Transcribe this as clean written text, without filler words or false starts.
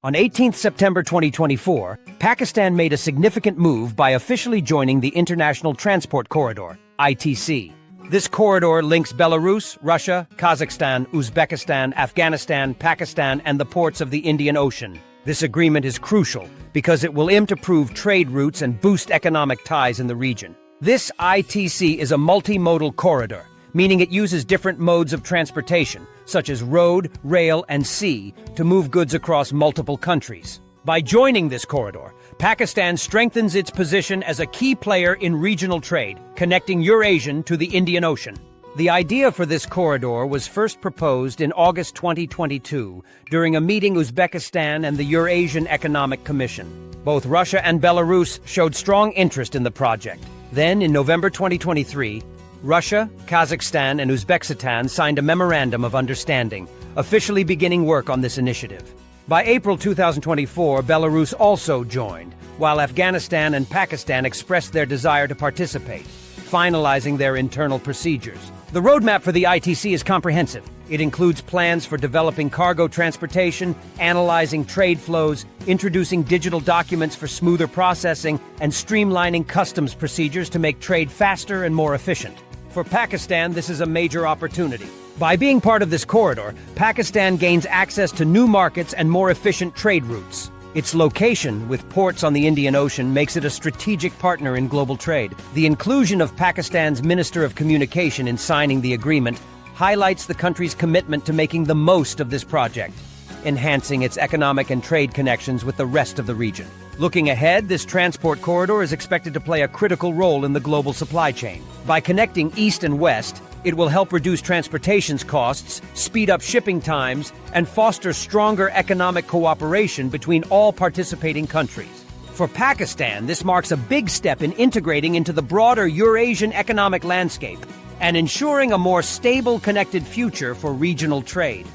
On 18 September 2024, Pakistan made a significant move by officially joining the International Transport Corridor, ITC. This corridor links Belarus, Russia, Kazakhstan, Uzbekistan, Afghanistan, Pakistan, and the ports of the Indian Ocean. This agreement is crucial because it will improve trade routes and boost economic ties in the region. This ITC is a multimodal corridor, meaning it uses different modes of transportation, such as road, rail, and sea, to move goods across multiple countries. By joining this corridor, Pakistan strengthens its position as a key player in regional trade, connecting Eurasian to the Indian Ocean. The idea for this corridor was first proposed in August 2022 during a meeting Uzbekistan and the Eurasian Economic Commission. Both Russia and Belarus showed strong interest in the project. Then, in November 2023, Russia, Kazakhstan, and Uzbekistan signed a memorandum of understanding, officially beginning work on this initiative. By April 2024, Belarus also joined, while Afghanistan and Pakistan expressed their desire to participate, finalizing their internal procedures. The roadmap for the ITC is comprehensive. It includes plans for developing cargo transportation, analyzing trade flows, introducing digital documents for smoother processing, and streamlining customs procedures to make trade faster and more efficient. For Pakistan, this is a major opportunity. By being part of this corridor, Pakistan gains access to new markets and more efficient trade routes. Its location, with ports on the Indian Ocean, makes it a strategic partner in global trade. The inclusion of Pakistan's Minister of Communication in signing the agreement highlights the country's commitment to making the most of this project, enhancing its economic and trade connections with the rest of the region. Looking ahead, this transport corridor is expected to play a critical role in the global supply chain. By connecting east and west, it will help reduce transportation costs, speed up shipping times, and foster stronger economic cooperation between all participating countries. For Pakistan, this marks a big step in integrating into the broader Eurasian economic landscape and ensuring a more stable, connected future for regional trade.